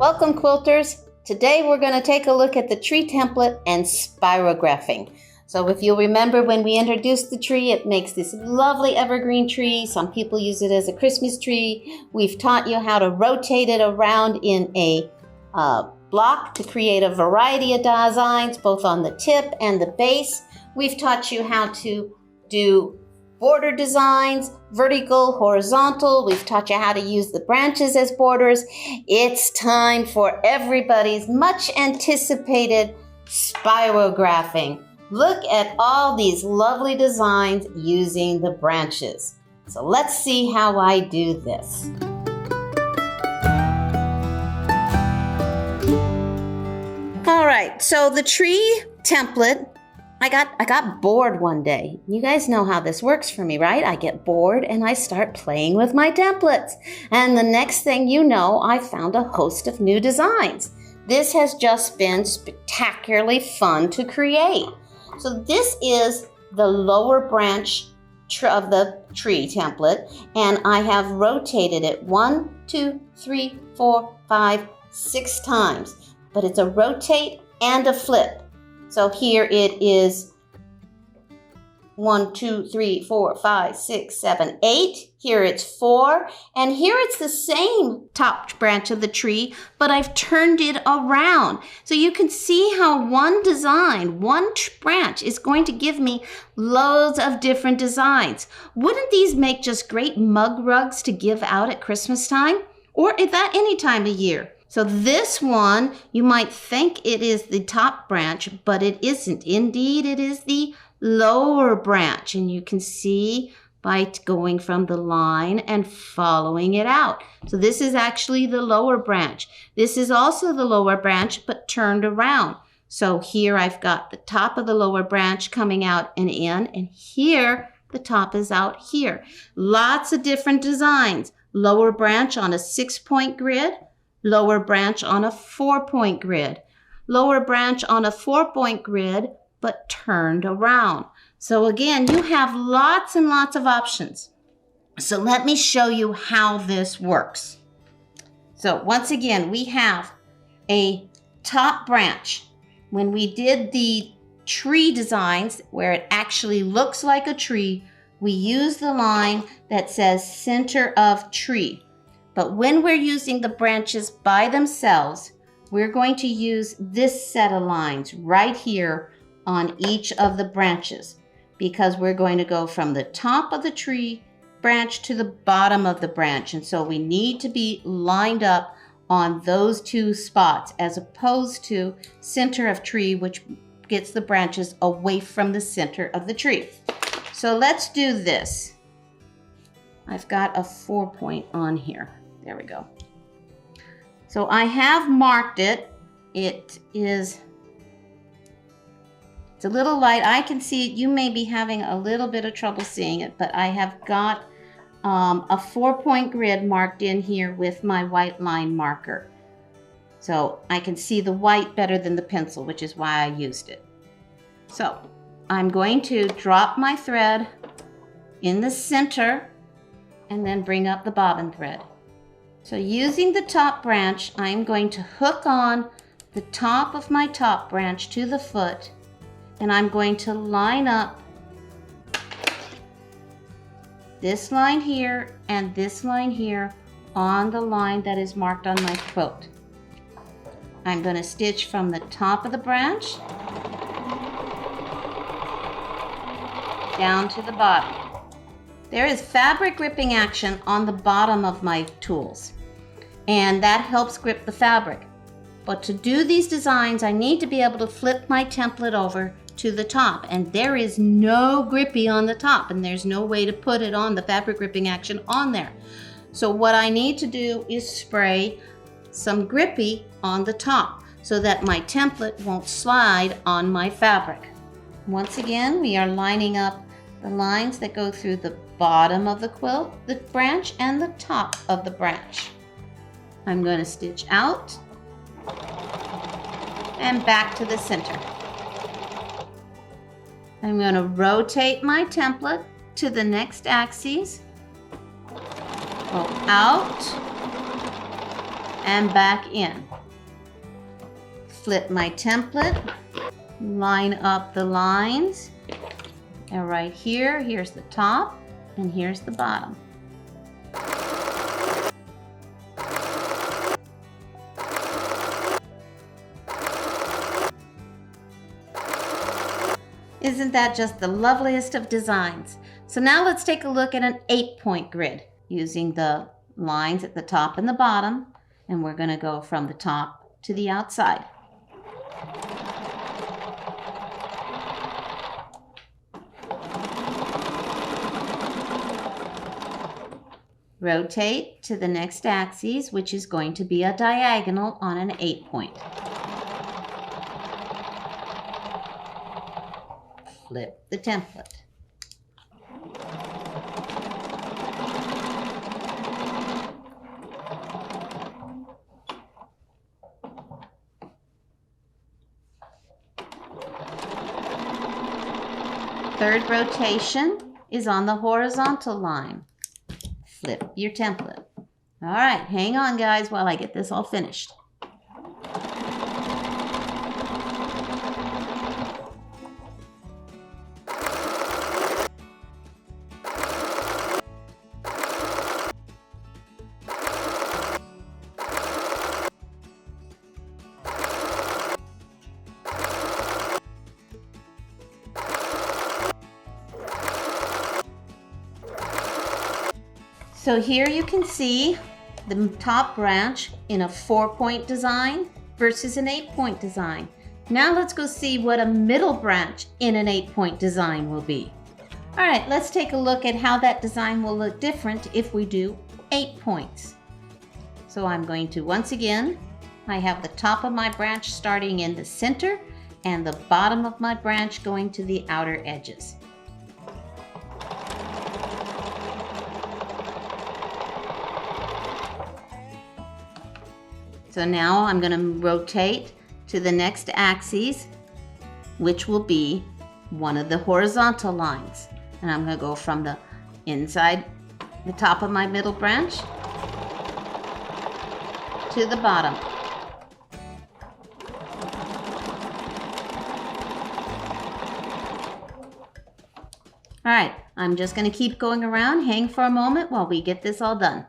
Welcome quilters. Today we're going to take a look at the tree template and spirographing. So if you'll remember when we introduced the tree, it makes this lovely evergreen tree. Some people use it as a Christmas tree. We've taught you how to rotate it around in a block to create a variety of designs, both on the tip and the base. We've taught you how to do border designs, vertical, horizontal. We've taught you how to use the branches as borders. It's time for everybody's much anticipated spirographing. Look at all these lovely designs using the branches. So let's see how I do this. All right, so the tree template, I got bored one day. You guys know how this works for me, right? I get bored and I start playing with my templates. And the next thing you know, I found a host of new designs. This has just been spectacularly fun to create. So this is the lower branch of the tree template, and I have rotated it 1, 2, 3, 4, 5, 6 times. But it's a rotate and a flip. So here it is 1, 2, 3, 4, 5, 6, 7, 8. Here it's 4. And here it's the same top branch of the tree, but I've turned it around. So you can see how one design, one branch is going to give me loads of different designs. Wouldn't these make just great mug rugs to give out at Christmas time? Or at that any time of year? So this one, you might think it is the top branch, but it isn't. Indeed, it is the lower branch. And you can see by going from the line and following it out. So this is actually the lower branch. This is also the lower branch, but turned around. So here I've got the top of the lower branch coming out and in, and here the top is out here. Lots of different designs. Lower branch on a 6-point grid. Lower branch on a 4-point grid. Lower branch on a 4-point grid, but turned around. So again, you have lots and lots of options. So let me show you how this works. So once again, we have a top branch. When we did the tree designs, where it actually looks like a tree, we use the line that says center of tree. But when we're using the branches by themselves, we're going to use this set of lines right here on each of the branches, because we're going to go from the top of the tree branch to the bottom of the branch. And so we need to be lined up on those two spots, as opposed to center of tree, which gets the branches away from the center of the tree. So let's do this. I've got a 4-point on here. There we go. So I have marked it. It's a little light. I can see it. You may be having a little bit of trouble seeing it, but I have got a 4-point grid marked in here with my white line marker. So I can see the white better than the pencil, which is why I used it. So I'm going to drop my thread in the center and then bring up the bobbin thread. So using the top branch, I'm going to hook on the top of my top branch to the foot, and I'm going to line up this line here and this line here on the line that is marked on my quilt. I'm going to stitch from the top of the branch down to the bottom. There is fabric gripping action on the bottom of my tools, and that helps grip the fabric. But to do these designs, I need to be able to flip my template over to the top, and there is no grippy on the top, and there's no way to put it on the fabric gripping action on there. So what I need to do is spray some grippy on the top so that my template won't slide on my fabric. Once again, we are lining up the lines that go through the bottom of the quilt, the branch, and the top of the branch. I'm going to stitch out and back to the center. I'm going to rotate my template to the next axis, go out and back in. Flip my template, line up the lines, and right here, here's the top, and here's the bottom. Isn't that just the loveliest of designs? So now let's take a look at an 8-point grid using the lines at the top and the bottom, and we're going to go from the top to the outside. Rotate to the next axis, which is going to be a diagonal on an 8-point. Flip the template. Third rotation is on the horizontal line. Flip your template. All right, hang on guys while I get this all finished. So here you can see the top branch in a 4-point design versus an 8-point design. Now let's go see what a middle branch in an 8-point design will be. All right, let's take a look at how that design will look different if we do 8 points. So I'm going to, once again, I have the top of my branch starting in the center and the bottom of my branch going to the outer edges. So now I'm going to rotate to the next axis, which will be one of the horizontal lines. And I'm going to go from the inside, the top of my middle branch, to the bottom. All right, I'm just going to keep going around. Hang for a moment while we get this all done.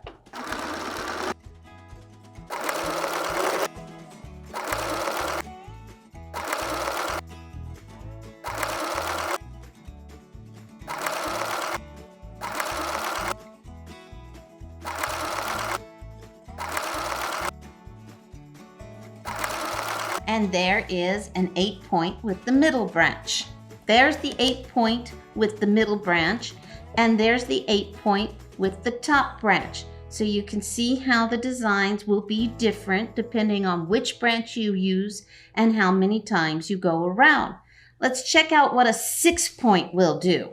And there is an 8-point with the middle branch. There's the 8-point with the middle branch, and there's the 8-point with the top branch. So you can see how the designs will be different depending on which branch you use and how many times you go around. Let's check out what a 6-point will do.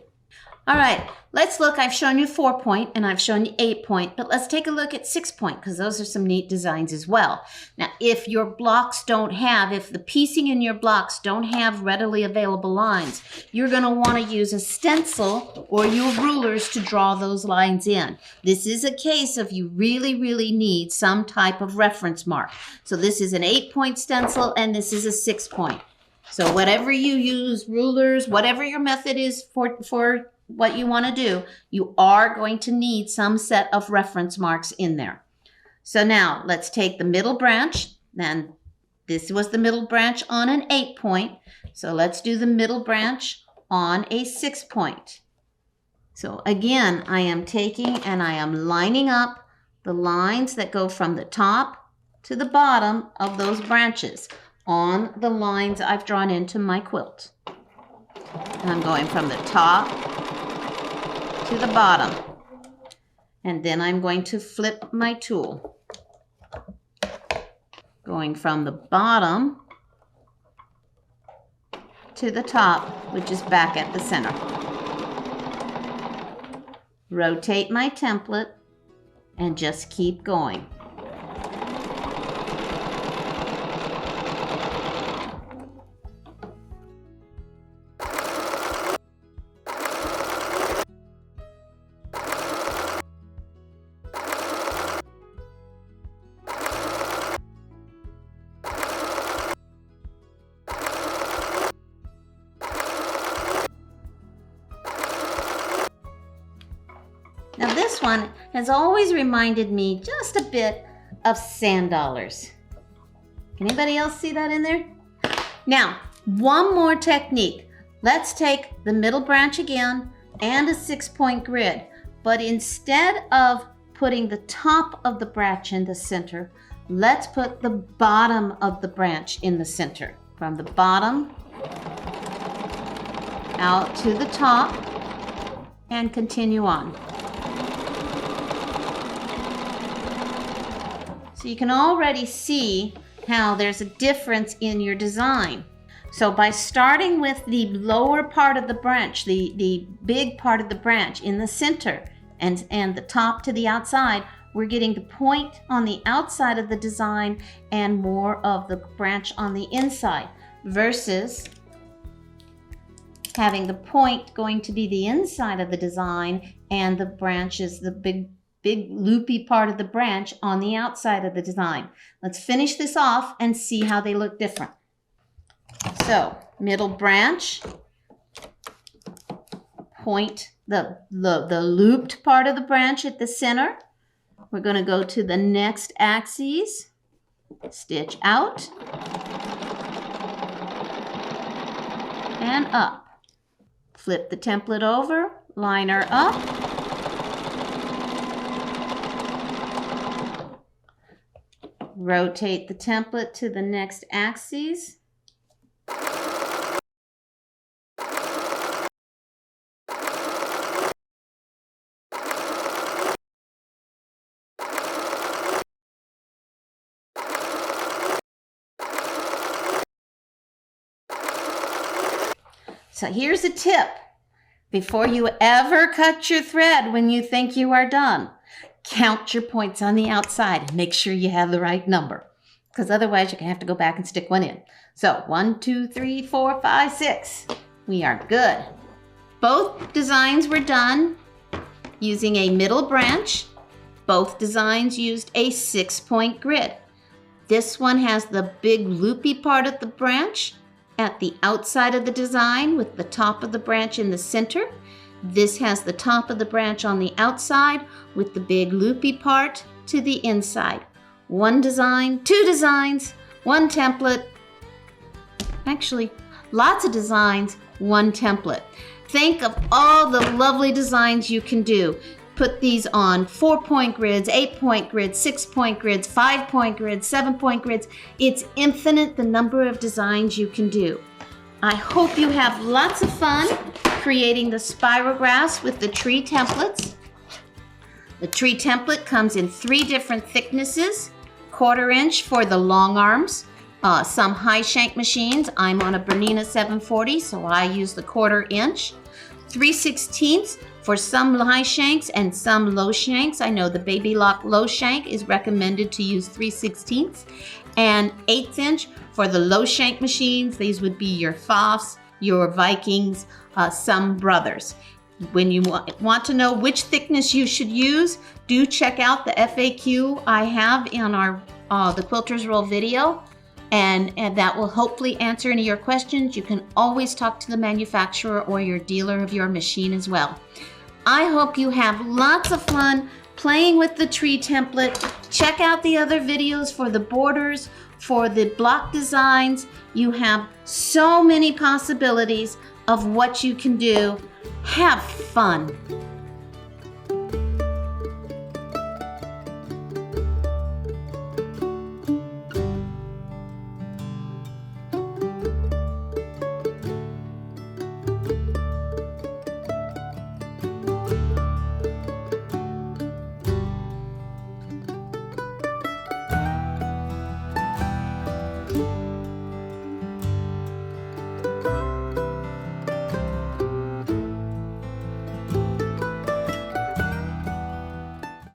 All right, let's look. I've shown you 4-point and I've shown you 8-point, but let's take a look at 6-point because those are some neat designs as well. Now, if your blocks don't have, if the piecing in your blocks don't have readily available lines, you're going to want to use a stencil or your rulers to draw those lines in. This is a case of you really, really need some type of reference mark. So this is an 8-point stencil and this is a 6-point. So whatever you use, rulers, whatever your method is for what you want to do, you are going to need some set of reference marks in there. So now let's take the middle branch. Then this was the middle branch on an 8-point. So let's do the middle branch on a 6-point. So again, I am taking and I am lining up the lines that go from the top to the bottom of those branches on the lines I've drawn into my quilt. And I'm going from the top to the bottom. And then I'm going to flip my tool. Going from the bottom to the top, which is back at the center. Rotate my template and just keep going. this one has always reminded me just a bit of sand dollars. Can anybody else see that in there? Now, one more technique. Let's take the middle branch again and a 6-point grid, but instead of putting the top of the branch in the center, let's put the bottom of the branch in the center. From the bottom out to the top and continue on. So you can already see how there's a difference in your design. So by starting with the lower part of the branch, the big part of the branch in the center and the top to the outside, we're getting the point on the outside of the design and more of the branch on the inside, versus having the point going to be the inside of the design and the branch is the big loopy part of the branch on the outside of the design. Let's finish this off and see how they look different. So, middle branch, point the looped part of the branch at the center. We're going to go to the next axis, stitch out, and up. Flip the template over, liner up, rotate the template to the next axis, so here's a tip. Before you ever cut your thread when you think you are done, count your points on the outside and make sure you have the right number, because otherwise you're going to have to go back and stick one in. So 1, 2, 3, 4, 5, 6. We are good. Both designs were done using a middle branch. Both designs used a 6-point grid. This one has the big loopy part of the branch at the outside of the design with the top of the branch in the center. This has the top of the branch on the outside with the big loopy part to the inside. One design, two designs, one template. Actually, lots of designs, one template. Think of all the lovely designs you can do. Put these on 4-point grids, 8-point grids, 6-point grids, 5-point grids, 7-point grids. It's infinite the number of designs you can do. I hope you have lots of fun creating the spirographs with the tree templates. The tree template comes in 3 different thicknesses: 1/4 inch for the long arms, some high shank machines. I'm on a Bernina 740, so I use the 1/4 inch. 3/16 for some high shanks and some low shanks. I know the Baby Lock low shank is recommended to use 3/16. And 1/8 inch for the low shank machines. These would be your Pfaffs, your Vikings, some Brothers. When you want to know which thickness you should use, do check out the FAQ I have in our the Quilters Roll video. And that will hopefully answer any of your questions. You can always talk to the manufacturer or your dealer of your machine as well. I hope you have lots of fun playing with the tree template. Check out the other videos for the borders, for the block designs. You have so many possibilities of what you can do. Have fun.